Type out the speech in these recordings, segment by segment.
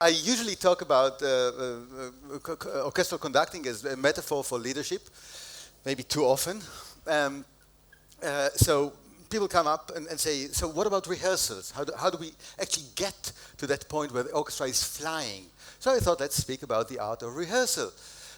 I usually talk about orchestral conducting as a metaphor for leadership, maybe too often. So people come up and say, so what about rehearsals? How do we actually get to that point where the orchestra is flying? So I thought, let's speak about the art of rehearsal.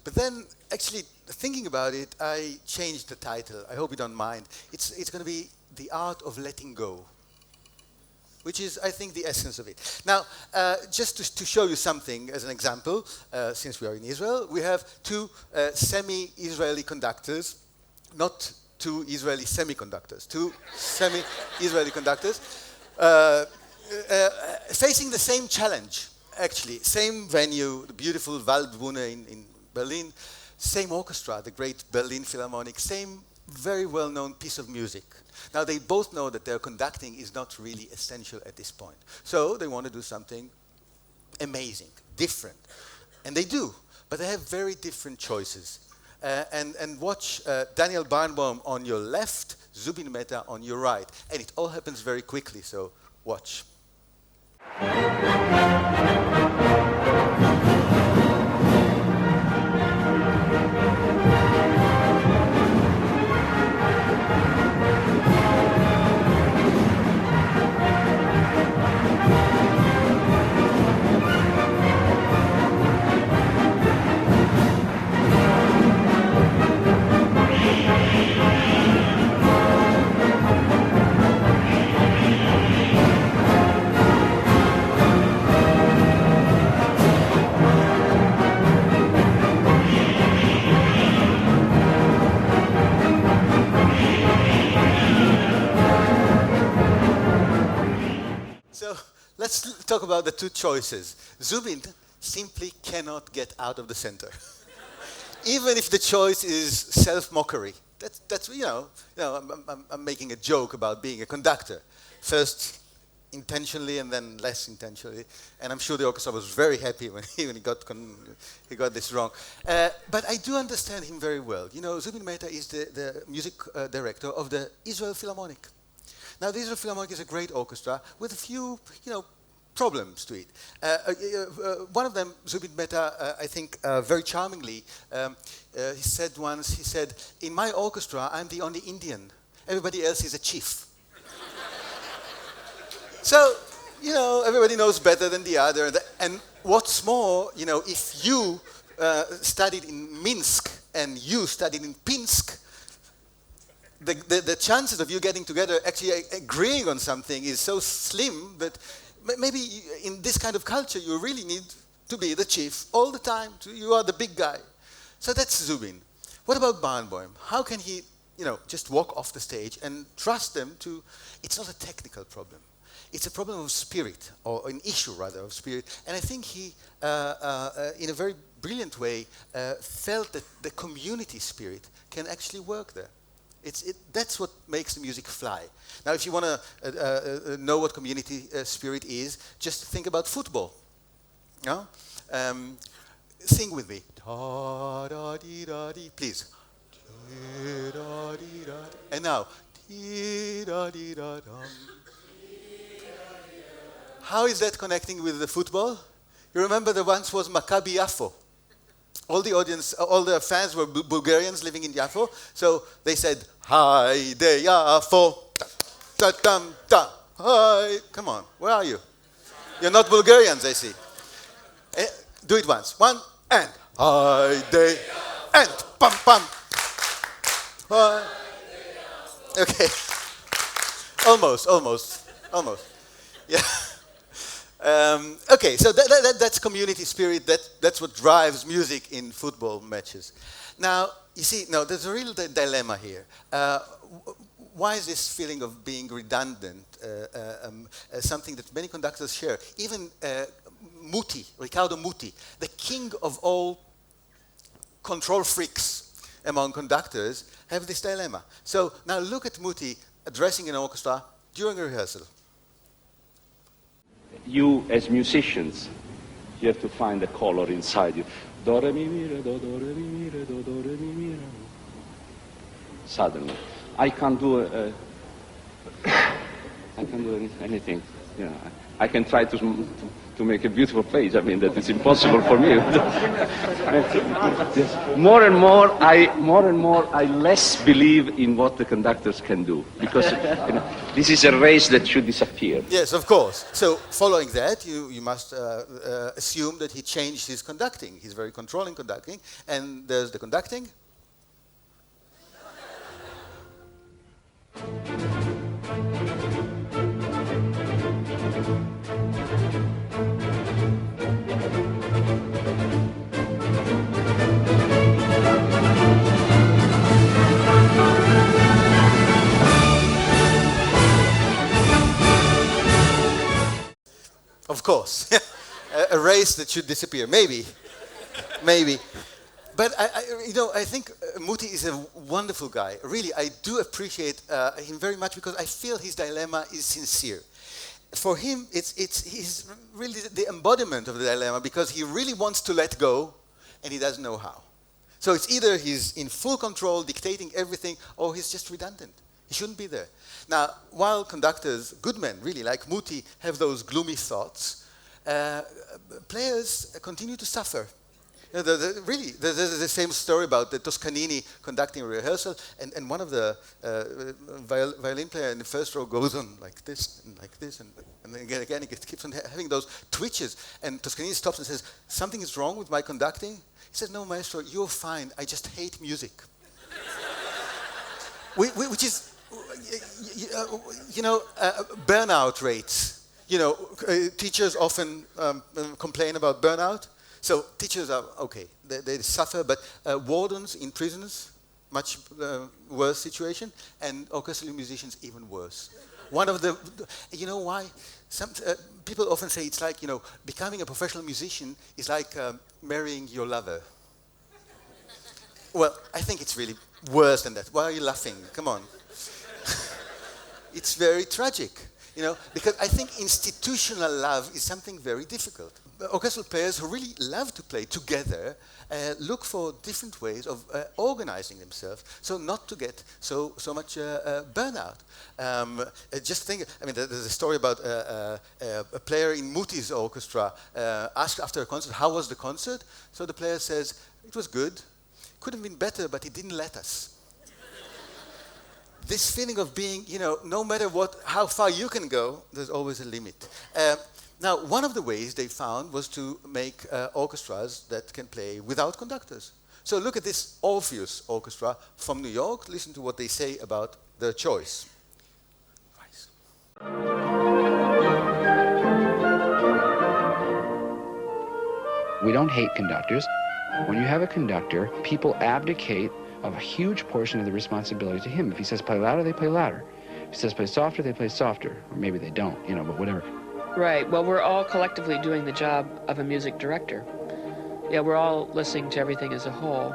But then, actually, thinking about it, I changed the title. I hope you don't mind. It's going to be The Art of Letting Go, which is, I think, the essence of it. Now, just to show you something as an example, since we are in Israel, we have two semi-Israeli conductors, not two Israeli semiconductors, two semi-Israeli conductors, facing the same challenge, actually. Same venue, the beautiful Waldbühne in Berlin, same orchestra, the great Berlin Philharmonic, same very well-known piece of music. Now, they both know that their conducting is not really essential at this point. So they want to do something amazing, different. And they do, but they have very different choices. And watch Daniel Barnbaum on your left, Zubin Mehta on your right. And it all happens very quickly, so watch. Let's talk about the two choices. Zubin simply cannot get out of the center. Even if the choice is self-mockery. That's I'm making a joke about being a conductor. First intentionally and then less intentionally. And I'm sure the orchestra was very happy when he got this wrong. But I do understand him very well. You know, Zubin Mehta is the music director of the Israel Philharmonic. Now, the Israel Philharmonic is a great orchestra with a few, problems to it. One of them, Zubin Mehta, I think very charmingly, he said once, in my orchestra, I'm the only Indian. Everybody else is a chief. So, everybody knows better than the other. And what's more, if you studied in Minsk and you studied in Pinsk, the chances of you getting together, actually agreeing on something is so slim that maybe in this kind of culture you really need to be the chief all the time. You are the big guy. So that's Zubin. What about Barnbaum? How can he, just walk off the stage and trust them to... It's not a technical problem. It's a problem of spirit, or an issue rather of spirit. And I think he, in a very brilliant way, felt that the community spirit can actually work there. That's what makes the music fly. Now, if you want to know what community spirit is, just think about football. Sing with me. Da-da-dee-da-dee, please. And now. How is that connecting with the football? You remember the once was Maccabi Yafo. All the audience, all the fans were Bulgarians living in Yafo, so they said, "Hi de Yafo, ta tam ta, hi." Come on, where are you? You're not Bulgarians, I see. Do it once. One and hi de and pam pam. Hi. Okay. Almost. Yeah. Okay, so that's community spirit. That's what drives music in football matches. Now, you see, there's a real dilemma here. Why is this feeling of being redundant something that many conductors share? Even Ricardo Muti, the king of all control freaks among conductors, have this dilemma. So now look at Muti addressing an orchestra during a rehearsal. You, as musicians, you have to find the color inside you. Do, re, mi, mi, re, do, re, mi, mi, re, do, re, mi, mi, re. Suddenly, I can't do anything. Yeah, I can try to make a beautiful face. I mean, that is impossible for me. More and more, I less believe in what the conductors can do, because this is a race that should disappear. Yes, of course. So following that, you must assume that he changed his conducting. He's very controlling conducting, and there's the conducting. Of course, a race that should disappear. Maybe. But I think Muti is a wonderful guy. Really, I do appreciate him very much because I feel his dilemma is sincere. For him, he's really the embodiment of the dilemma because he really wants to let go, and he doesn't know how. So it's either he's in full control, dictating everything, or he's just redundant. He shouldn't be there. Now, while conductors, good men, really, like Muti, have those gloomy thoughts, players continue to suffer. Really, there's the same story about the Toscanini conducting a rehearsal, and one of the violin player in the first row goes on like this, and then again, he keeps on having those twitches, and Toscanini stops and says, "Something is wrong with my conducting?" He says, "No, maestro, you're fine. I just hate music." Which is, burnout rates. Teachers often complain about burnout. So teachers are okay, they suffer, but wardens in prisons, much worse situation, and orchestral musicians even worse. One of the, why? Some people often say it's like, becoming a professional musician is like marrying your lover. Well, I think it's really worse than that. Why are you laughing? Come on. It's very tragic, because I think institutional love is something very difficult. Orchestral players who really love to play together look for different ways of organizing themselves so not to get so much burnout. Just think, there's a story about a player in Muti's orchestra asked after a concert, how was the concert? So the player says, it was good, could have been better, but he didn't let us. This feeling of being, no matter how far you can go, there's always a limit. Now, one of the ways they found was to make orchestras that can play without conductors. So look at this Orpheus Orchestra from New York. Listen to what they say about their choice. We don't hate conductors. When you have a conductor, people abdicate of a huge portion of the responsibility to him. If he says play louder, they play louder. If he says play softer, they play softer. Or maybe they don't, but whatever. Right. Well, we're all collectively doing the job of a music director. Yeah, we're all listening to everything as a whole.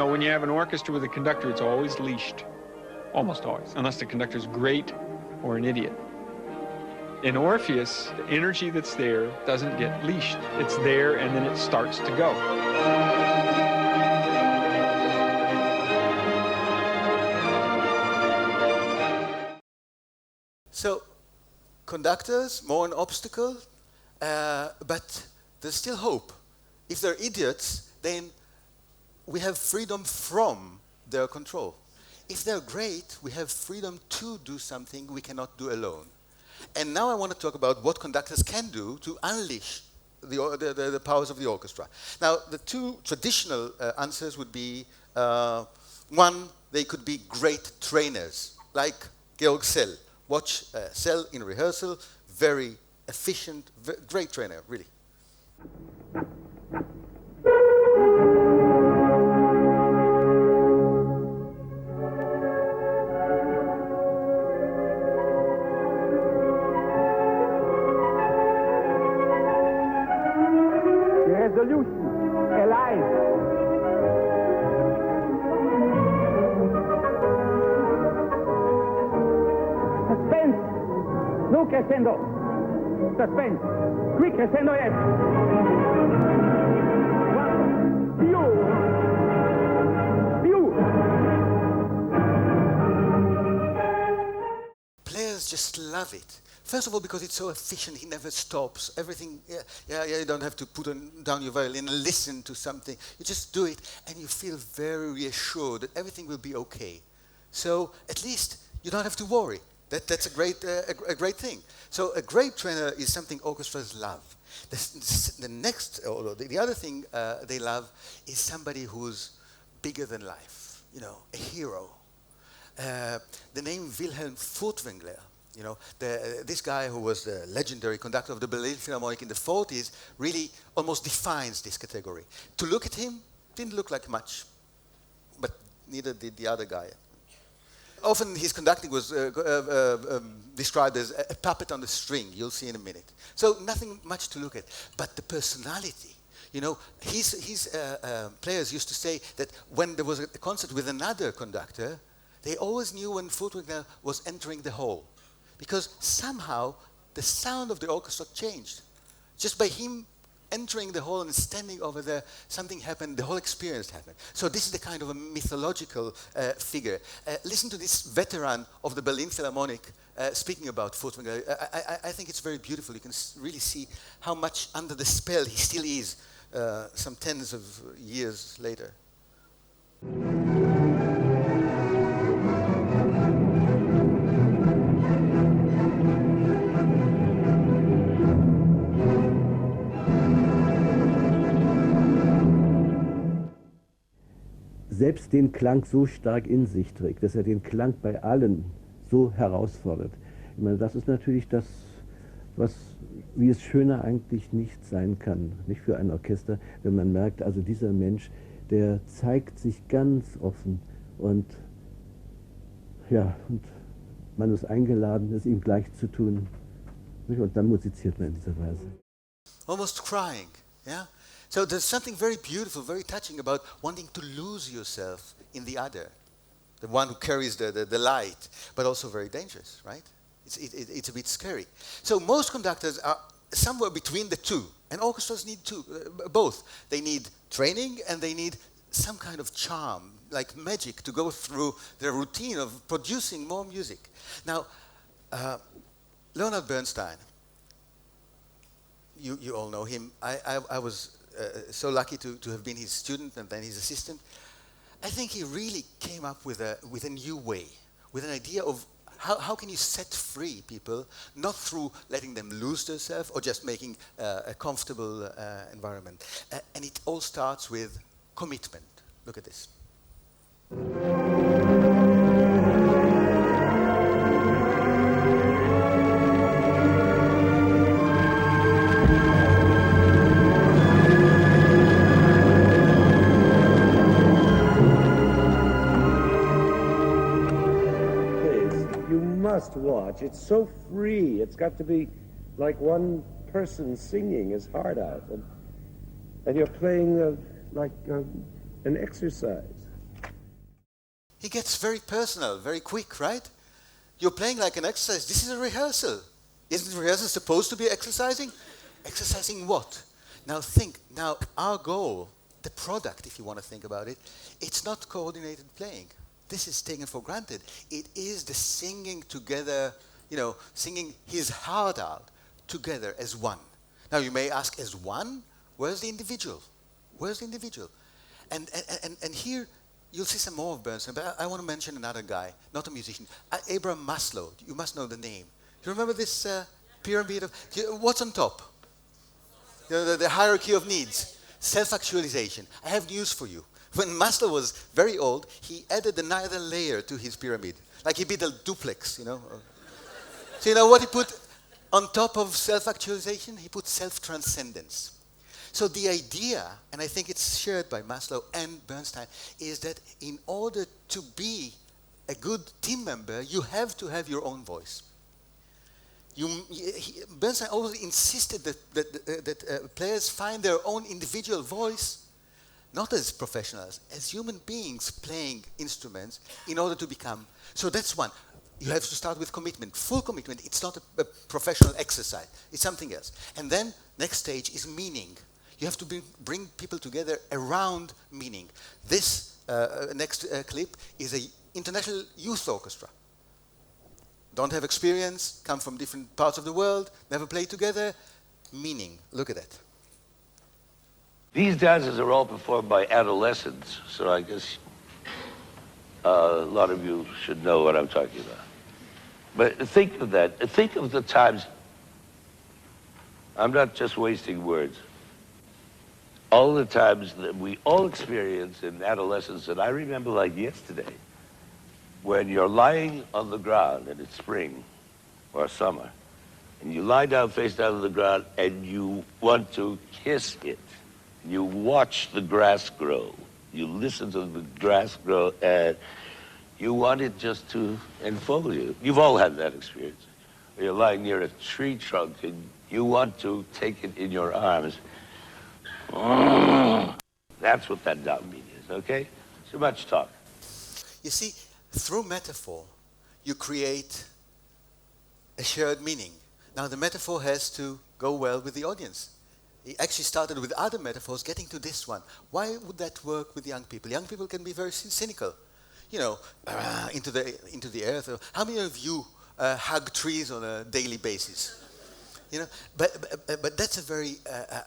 When you have an orchestra with a conductor, it's always leashed. Almost always, unless the conductor's great or an idiot. In Orpheus, the energy that's there doesn't get leashed. It's there, and then it starts to go. So, conductors, more an obstacle, but there's still hope. If they're idiots, then we have freedom from their control. If they're great, we have freedom to do something we cannot do alone. And now I want to talk about what conductors can do to unleash the powers of the orchestra. Now, the two traditional answers would be, one, they could be great trainers, like Georg Szell. Watch Szell in rehearsal, very efficient, great trainer, really. Resolution, alive. Suspense, no crescendo. Suspense, quick crescendo, yes. View. just love it. First of all, because it's so efficient, he never stops. Everything, you don't have to put down your violin and listen to something. You just do it, and you feel very reassured that everything will be okay. So at least you don't have to worry. That's a great thing. So a great trainer is something orchestras love. The other thing they love is somebody who's bigger than life, a hero. The name Wilhelm Furtwängler, this guy who was the legendary conductor of the Berlin Philharmonic in the 40s really almost defines this category. To look at him, didn't look like much, but neither did the other guy. Often his conducting was described as a puppet on the string. You'll see in a minute. So nothing much to look at. But the personality, his players used to say that when there was a concert with another conductor, they always knew when Furtwängler was entering the hall, because somehow the sound of the orchestra changed. Just by him entering the hall and standing over there, something happened, the whole experience happened. So this is the kind of a mythological figure. Listen to this veteran of the Berlin Philharmonic speaking about Furtwängler. I think it's very beautiful. You can really see how much under the spell he still is some tens of years later. Selbst den Klang so stark in sich trägt, dass den Klang bei allen so herausfordert. Ich meine, das ist natürlich das, wie es schöner eigentlich nicht sein kann, nicht für ein Orchester, wenn man merkt, also dieser Mensch, der zeigt sich ganz offen und man ist eingeladen, es ihm gleich zu tun, nicht? Und dann musiziert man in dieser Weise. Almost crying, yeah? So there's something very beautiful, very touching about wanting to lose yourself in the other, the one who carries the light, but also very dangerous, right? It's a bit scary. So most conductors are somewhere between the two, and orchestras need both. They need training and they need some kind of charm, like magic, to go through the routine of producing more music. Now, Leonard Bernstein, you all know him. I was so lucky to have been his student and then his assistant. I think he really came up with a new way, with an idea of how can you set free people, not through letting them lose themselves or just making a comfortable environment. And it all starts with commitment. Look at this. Watch. It's so free. It's got to be like one person singing his heart out, and you're playing like an exercise. He gets very personal, very quick, right? You're playing like an exercise. This is a rehearsal. Isn't rehearsal supposed to be exercising? Exercising what? Now think. Now our goal, the product, if you want to think about it, it's not coordinated playing. This is taken for granted. It is the singing together, singing his heart out together as one. Now you may ask, as one? Where's the individual? Where's the individual? And here you'll see some more of Bernstein, but I want to mention another guy, not a musician. Abraham Maslow. You must know the name. You remember this pyramid of, what's on top? The hierarchy of needs. Self-actualization. I have news for you. When Maslow was very old, he added another layer to his pyramid. Like he built a duplex, So you know what he put on top of self-actualization? He put self-transcendence. So the idea, and I think it's shared by Maslow and Bernstein, is that in order to be a good team member, you have to have your own voice. Bernstein always insisted that players find their own individual voice, not as professionals, as human beings playing instruments in order to become. So that's one. You have to start with commitment, full commitment. It's not a professional exercise. It's something else. And then next stage is meaning. You have to bring people together around meaning. This next clip is an international youth orchestra. don't have experience, come from different parts of the world, never played together. Meaning, look at that. These dances are all performed by adolescents, so I guess a lot of you should know what I'm talking about. But think of that. Think of the times. I'm not just wasting words. All the times that we all experience in adolescence, and I remember like yesterday, when you're lying on the ground and it's spring or summer, and you lie down face down on the ground and you want to kiss it. You watch the grass grow. You listen to the grass grow and you want it just to enfold you. You've all had that experience. You're lying near a tree trunk and you want to take it in your arms. That's what that downbeat is, okay? So much talk. You see, through metaphor, you create a shared meaning. Now, the metaphor has to go well with the audience. He actually started with other metaphors, getting to this one. Why would that work with young people? Young people can be very cynical. You know, into the earth. How many of you hug trees on a daily basis? You know, but that's a very.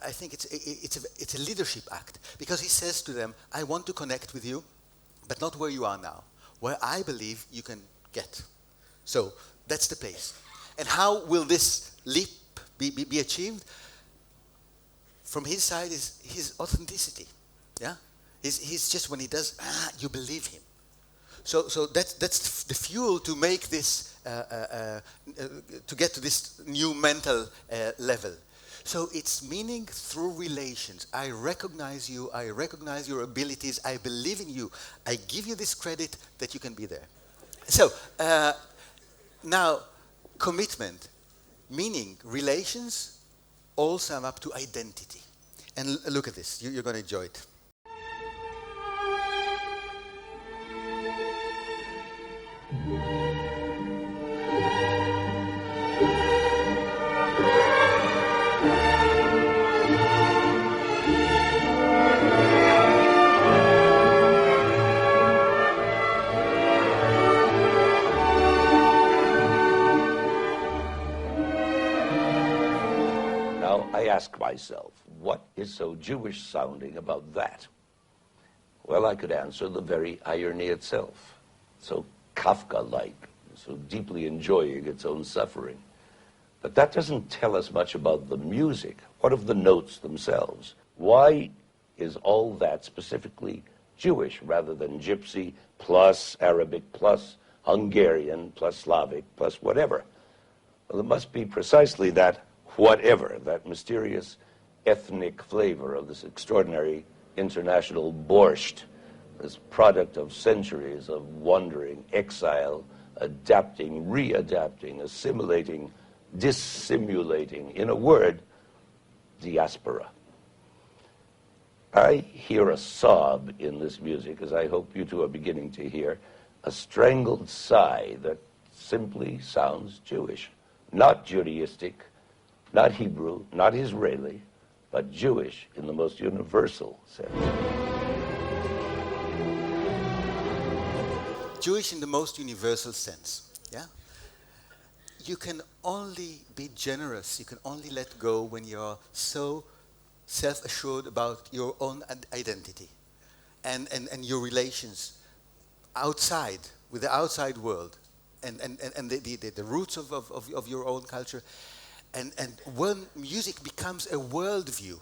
I think it's a leadership act, because he says to them, "I want to connect with you, but not where you are now. Where I believe you can get." So that's the place. And how will this leap be achieved? From his side is his authenticity. Yeah, he's just, when he does, you believe him. So that's the fuel to make this to get to this new mental level. So it's meaning through relations. I recognize you. I recognize your abilities. I believe in you. I give you this credit that you can be there. So now, commitment, meaning, relations, all sum up to identity. And look at this. You're going to enjoy it. I ask myself, what is so Jewish sounding about that? Well, I could answer the very irony itself. So Kafka-like, so deeply enjoying its own suffering. But that doesn't tell us much about the music. What of the notes themselves? Why is all that specifically Jewish rather than Gypsy plus Arabic plus Hungarian plus Slavic plus whatever? Well, it must be precisely that whatever, that mysterious ethnic flavor of this extraordinary international borscht, this product of centuries of wandering, exile, adapting, readapting, assimilating, dissimulating, in a word, diaspora. I hear a sob in this music, as I hope you two are beginning to hear, a strangled sigh that simply sounds Jewish, not Judaistic, not Hebrew, not Israeli, but Jewish in the most universal sense. Jewish in the most universal sense, yeah? You can only be generous, you can only let go when you're so self-assured about your own identity and your relations outside, with the outside world, and the roots of your own culture. And when music becomes a worldview,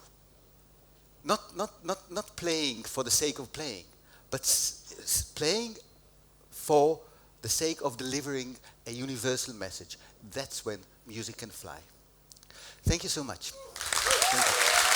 not playing for the sake of playing, but playing for the sake of delivering a universal message, that's when music can fly. Thank you so much. Thank you.